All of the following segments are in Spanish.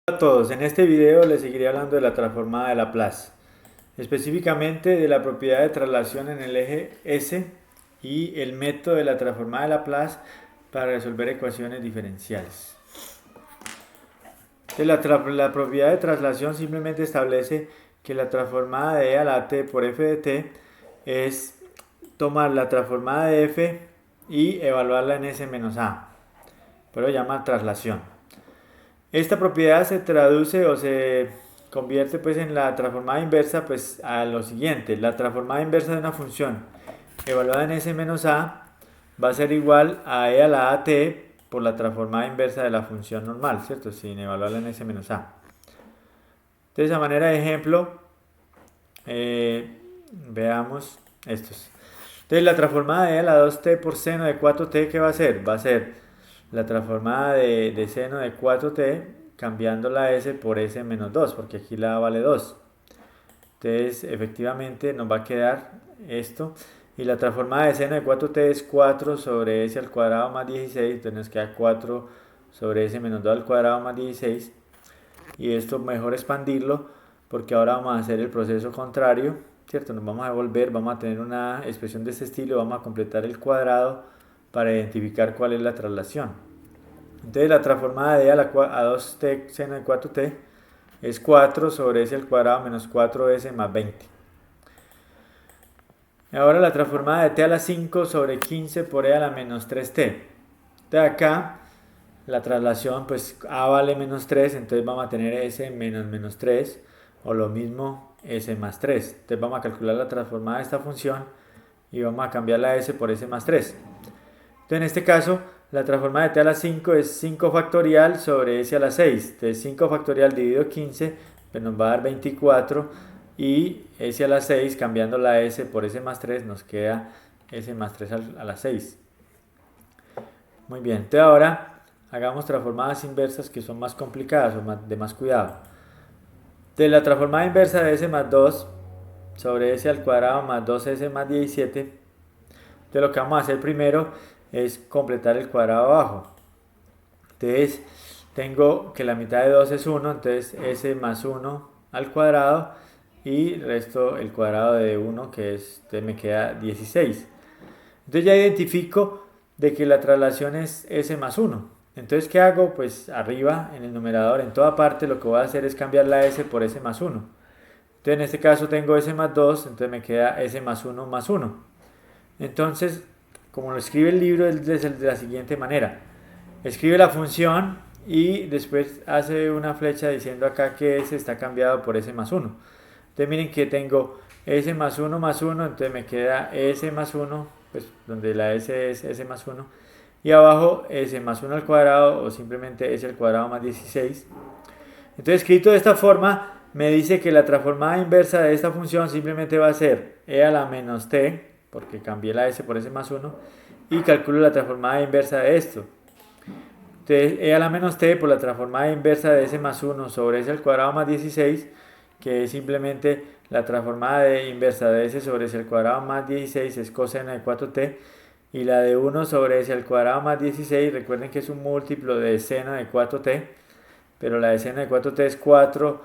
Hola a todos, en este video les seguiré hablando de la transformada de Laplace, específicamente de la propiedad de traslación en el eje S y el método de la transformada de Laplace para resolver ecuaciones diferenciales. La propiedad de traslación simplemente establece que la transformada de E a la t por f de t es tomar la transformada de f y evaluarla en S menos a, pero llama traslación. Esta propiedad se traduce o se convierte pues en la transformada inversa pues a lo siguiente. La transformada inversa de una función evaluada en S menos A va a ser igual a E a la AT por la transformada inversa de la función normal, ¿cierto? Sin evaluarla en S menos A. Entonces, a manera de ejemplo, veamos estos. Entonces, la transformada de E a la 2t por seno de 4t, ¿qué va a ser? Va a ser la transformada de seno de 4t cambiando la s por s menos 2, porque aquí la a vale 2. Entonces, efectivamente, nos va a quedar esto. Y la transformada de seno de 4t es 4 sobre s al cuadrado más 16. Entonces nos queda 4 sobre s menos 2 al cuadrado más 16. Y esto mejor expandirlo, porque ahora vamos a hacer el proceso contrario, ¿cierto? Nos vamos a devolver, vamos a tener una expresión de este estilo, vamos a completar el cuadrado para identificar cuál es la traslación. Entonces la transformada de a 2t seno de 4t es 4 sobre s al cuadrado menos 4s más 20. Ahora la transformada de t a la 5 sobre 15 por e a la menos 3t. De acá la traslación pues a vale menos 3, entonces vamos a tener s menos menos 3 o lo mismo s más 3. Entonces vamos a calcular la transformada de esta función y vamos a cambiar la s por s más 3. Entonces en este caso la transformada de t a la 5 es 5 factorial sobre s a la 6. Entonces 5 factorial dividido 15 pues nos va a dar 24 y s a la 6 cambiando la s por s más 3 nos queda s más 3 a la 6. Muy bien, entonces ahora hagamos transformadas inversas que son más complicadas o de más cuidado. De la transformada inversa de s más 2 sobre s al cuadrado más 2s más 17, entonces lo que vamos a hacer primero es completar el cuadrado abajo. Entonces tengo que la mitad de 2 es 1, entonces s más 1 al cuadrado y resto el cuadrado de 1 que es, entonces me queda 16. Entonces ya identifico de que la traslación es s más 1. Entonces, ¿qué hago? Pues arriba, en el numerador, en toda parte, lo que voy a hacer es cambiar la s por s más 1. Entonces, en este caso tengo s más 2, entonces me queda s más 1 más 1. Entonces, como lo escribe el libro, es de la siguiente manera. Escribe la función y después hace una flecha diciendo acá que s está cambiado por s más 1. Entonces, miren que tengo s más 1 más 1, entonces me queda s más 1, pues donde la s es s más 1, y abajo s más 1 al cuadrado o simplemente s al cuadrado más 16. Entonces, escrito de esta forma, me dice que la transformada inversa de esta función simplemente va a ser e a la menos t, porque cambié la s por s más 1, y calculo la transformada inversa de esto. Entonces, e a la menos t por la transformada inversa de s más 1 sobre s al cuadrado más 16, que es simplemente la transformada inversa de s sobre s al cuadrado más 16 es coseno de 4t, y la de 1 sobre s al cuadrado más 16, recuerden que es un múltiplo de seno de 4t, pero la de seno de 4t es 4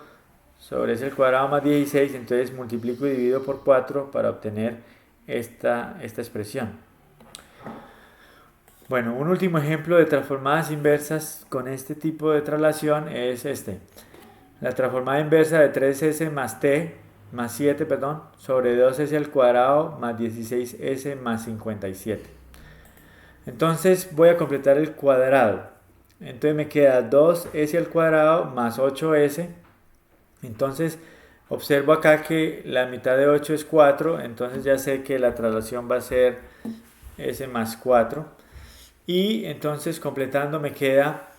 sobre s al cuadrado más 16, entonces multiplico y divido por 4 para obtener esta expresión. Bueno, un último ejemplo de transformadas inversas con este tipo de traslación es este. La transformada inversa de 3s más t más 7, sobre 2s al cuadrado más 16s más 57. Entonces voy a completar el cuadrado. Entonces me queda 2s al cuadrado más 8s. Entonces observo acá que la mitad de 8 es 4. Entonces ya sé que la traslación va a ser s más 4. Y entonces completando me queda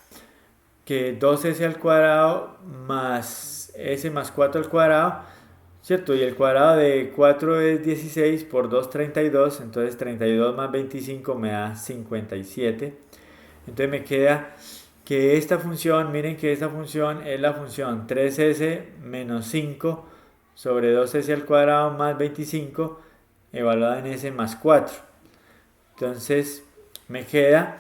que 2s al cuadrado más s más 4 al cuadrado, ¿cierto? Y el cuadrado de 4 es 16 por 2, 32, entonces 32 más 25 me da 57. Entonces me queda que esta función, miren que esta función es la función 3s menos 5 sobre 2s al cuadrado más 25 evaluada en s más 4. Entonces me queda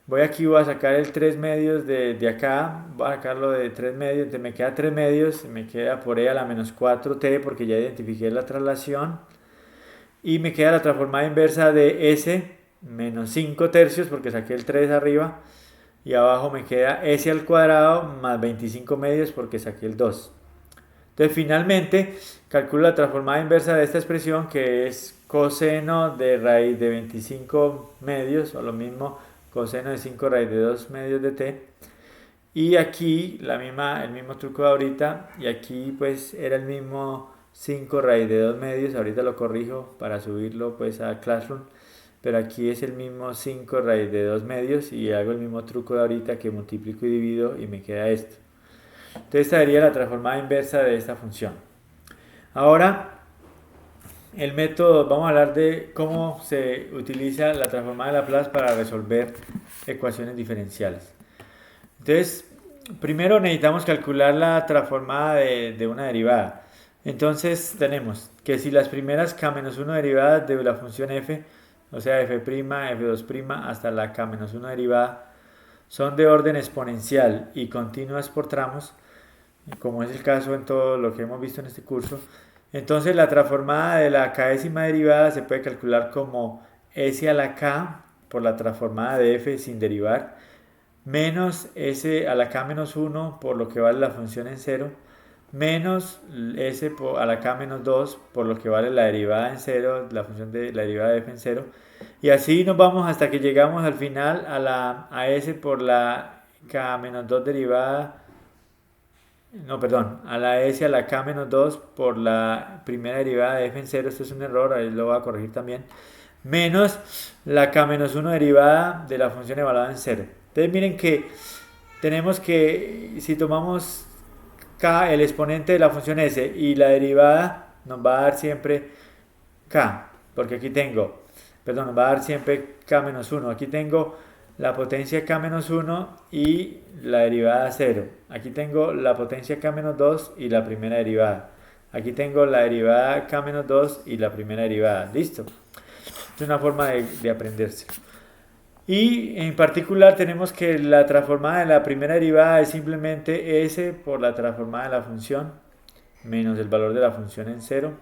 voy aquí, voy a sacar el 3 medios de acá, voy a sacarlo de 3 medios, entonces me queda 3 medios, me queda por e a la menos 4t porque ya identifiqué la traslación. Y me queda la transformada inversa de s menos 5 tercios porque saqué el 3 arriba. Y abajo me queda s al cuadrado más 25 medios porque saqué el 2. Entonces finalmente calculo la transformada inversa de esta expresión que es coseno de raíz de 25 medios o lo mismo coseno de 5 raíz de 2 medios de t. Y aquí el mismo truco de ahorita y aquí pues era el mismo 5 raíz de 2 medios, ahorita lo corrijo para subirlo pues a Classroom, pero aquí es el mismo 5 raíz de 2 medios y hago el mismo truco de ahorita que multiplico y divido y me queda esto. Entonces esta sería la transformada inversa de esta función. Ahora el método, vamos a hablar de cómo se utiliza la transformada de Laplace para resolver ecuaciones diferenciales. Entonces, primero necesitamos calcular la transformada de una derivada. Entonces tenemos que si las primeras k-1 derivadas de la función f, o sea f', f2' hasta la k-1 derivada, son de orden exponencial y continuas por tramos, como es el caso en todo lo que hemos visto en este curso, entonces la transformada de la k'ésima derivada se puede calcular como s a la k por la transformada de f sin derivar, menos s a la k-1 por lo que vale la función en cero, menos s a la k-2 por lo que vale la derivada en cero, la función de la derivada de f en cero, y así nos vamos hasta que llegamos al final a s por la k-2 derivada, no, perdón, a la s a la k-2 por la primera derivada de f en cero, esto es un error, ahí lo voy a corregir también, menos la k-1 derivada de la función evaluada en cero. Entonces miren que tenemos que, si tomamos k, el exponente de la función s, y la derivada nos va a dar siempre k, porque aquí tengo, perdón, nos va a dar siempre k-1, aquí tengo la potencia k-1 y la derivada 0, aquí tengo la potencia k-2 y la primera derivada, aquí tengo la derivada k-2 y la primera derivada, listo, es una forma de aprenderse. Y en particular tenemos que la transformada de la primera derivada es simplemente s por la transformada de la función menos el valor de la función en cero.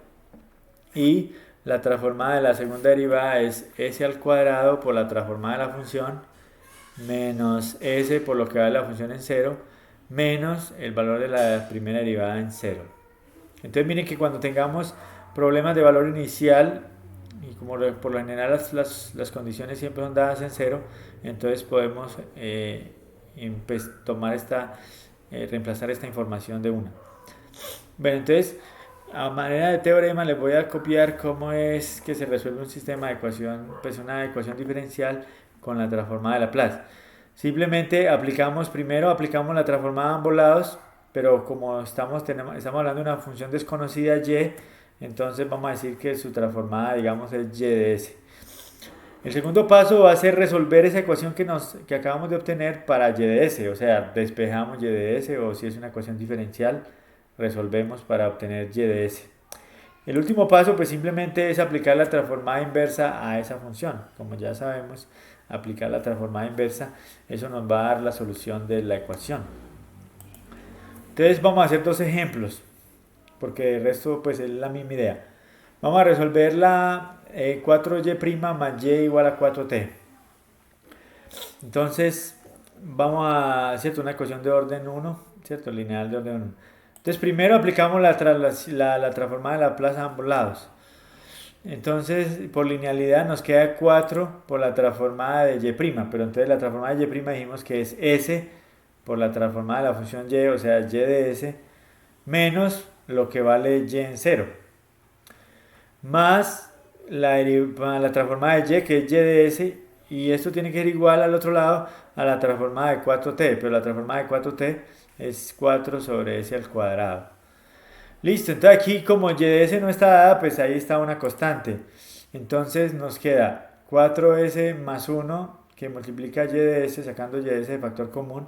Y la transformada de la segunda derivada es s al cuadrado por la transformada de la función menos s por lo que vale la función en cero menos el valor de la primera derivada en cero. Entonces miren que cuando tengamos problemas de valor inicial, y como por lo general las condiciones siempre son dadas en cero, entonces podemos tomar reemplazar esta información de una. Bueno, entonces a manera de teorema les voy a copiar cómo es que se resuelve un sistema de ecuación, pues una ecuación diferencial con la transformada de Laplace. Simplemente primero aplicamos la transformada a ambos lados, pero como estamos hablando de una función desconocida y, entonces vamos a decir que su transformada, digamos, es y de s. El segundo paso va a ser resolver esa ecuación que acabamos de obtener para y de s, o sea, despejamos y de s, o si es una ecuación diferencial, resolvemos para obtener y de s. El último paso pues simplemente es aplicar la transformada inversa a esa función. Como ya sabemos, aplicar la transformada inversa, eso nos va a dar la solución de la ecuación. Entonces vamos a hacer dos ejemplos, porque el resto pues es la misma idea. Vamos a resolver la 4y' más y igual a 4t. Entonces vamos a hacer una ecuación de orden 1, ¿cierto? Lineal de orden 1. Entonces primero aplicamos la transformada de Laplace a ambos lados. Entonces por linealidad nos queda 4 por la transformada de y', pero entonces la transformada de y' dijimos que es s por la transformada de la función y, o sea y de s, menos lo que vale y en 0, más la transformada de y, que es y de s, y esto tiene que ser igual al otro lado a la transformada de 4t, pero la transformada de 4t es 4 sobre s al cuadrado. Listo, entonces aquí como y de s no está dada, pues ahí está una constante. Entonces nos queda 4s más 1, que multiplica y de s, sacando y de s de factor común,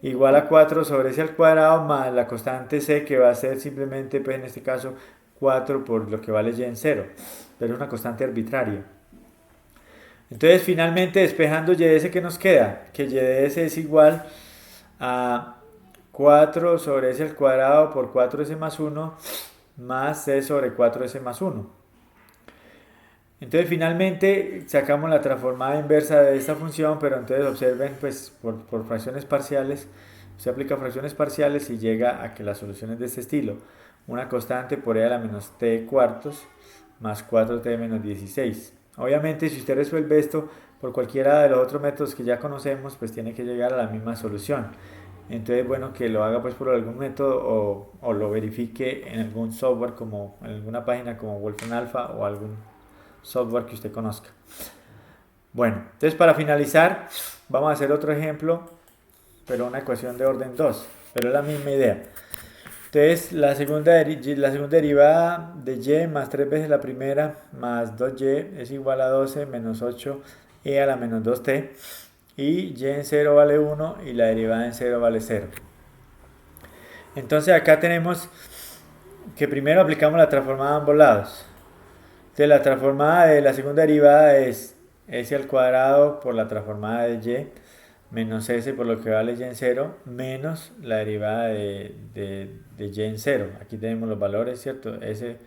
igual a 4 sobre s al cuadrado más la constante c, que va a ser simplemente, pues en este caso, 4 por lo que vale y en 0, pero es una constante arbitraria. Entonces finalmente despejando y de ese, ¿qué nos queda? Que y de ese es igual a 4 sobre s al cuadrado por 4s más 1 más c sobre 4s más 1. Entonces finalmente sacamos la transformada inversa de esta función, pero entonces observen pues por fracciones parciales, se aplica fracciones parciales y llega a que la solución es de este estilo. Una constante por e a la menos t cuartos más 4t menos 16. Obviamente si usted resuelve esto por cualquiera de los otros métodos que ya conocemos, pues tiene que llegar a la misma solución. Entonces, bueno, que lo haga pues por algún método o lo verifique en algún software como en alguna página como Wolfram Alpha o algún software que usted conozca. Bueno, entonces para finalizar, vamos a hacer otro ejemplo, pero una ecuación de orden 2, pero es la misma idea. Entonces, la segunda derivada de y más 3 veces la primera más 2y es igual a 12 menos 8e a la menos 2t. Y y en 0 vale 1 y la derivada en 0 vale 0. Entonces acá tenemos que primero aplicamos la transformada a ambos lados. Entonces la transformada de la segunda derivada es s al cuadrado por la transformada de y menos s por lo que vale y en 0 menos la derivada de y en 0. Aquí tenemos los valores, ¿cierto? S,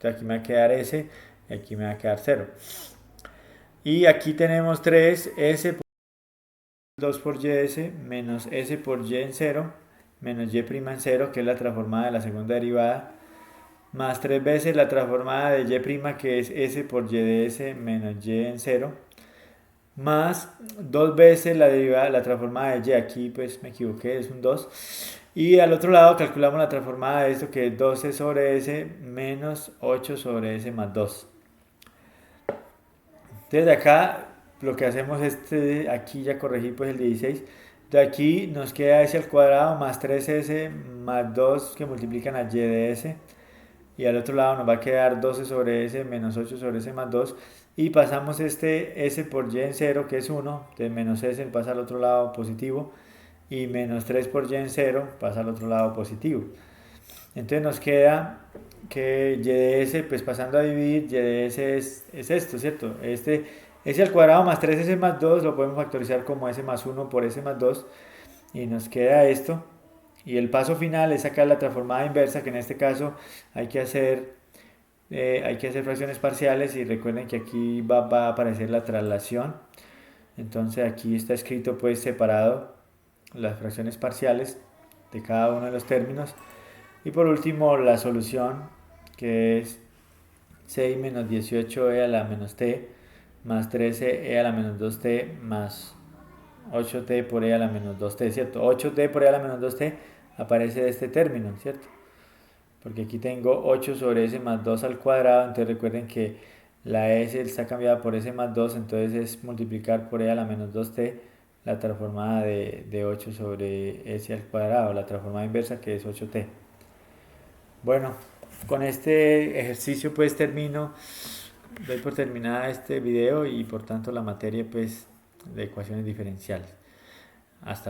aquí me va a quedar s y aquí me va a quedar 0. Y aquí tenemos 3s por 2 por ys menos s por y en 0 menos y' en 0, que es la transformada de la segunda derivada, más 3 veces la transformada de y', que es s por y de s menos y en 0, más 2 veces la derivada, la transformada de y, aquí pues me equivoqué, es un 2, y al otro lado calculamos la transformada de esto, que es 12 sobre s menos 8 sobre s más 2. Entonces de acá lo que hacemos es, aquí ya corregí pues el 16, de aquí nos queda s al cuadrado más 3s más 2 que multiplican a y de s, y al otro lado nos va a quedar 12 sobre s menos 8 sobre s más 2, y pasamos este s por y en 0 que es 1, entonces menos s pasa al otro lado positivo, y menos 3 por y en 0 pasa al otro lado positivo. Entonces nos queda que y de s, pues pasando a dividir, y de s es esto, ¿cierto? Este s al cuadrado más 3s más 2 lo podemos factorizar como s más 1 por s más 2, y nos queda esto. Y el paso final es sacar la transformada inversa, que en este caso hay que hacer, fracciones parciales, y recuerden que aquí va a aparecer la traslación. Entonces aquí está escrito pues separado las fracciones parciales de cada uno de los términos. Y por último la solución, que es 6 menos 18e a la menos t más 13e a la menos 2t más 8t por e a la menos 2t, ¿cierto? 8t por e a la menos 2t aparece de este término, ¿cierto? Porque aquí tengo 8 sobre s más 2 al cuadrado, entonces recuerden que la s está cambiada por s más 2, entonces es multiplicar por e a la menos 2t la transformada de 8 sobre s al cuadrado, la transformada inversa, que es 8t. Bueno, con este ejercicio pues doy por terminada este video y por tanto la materia pues de ecuaciones diferenciales. Hasta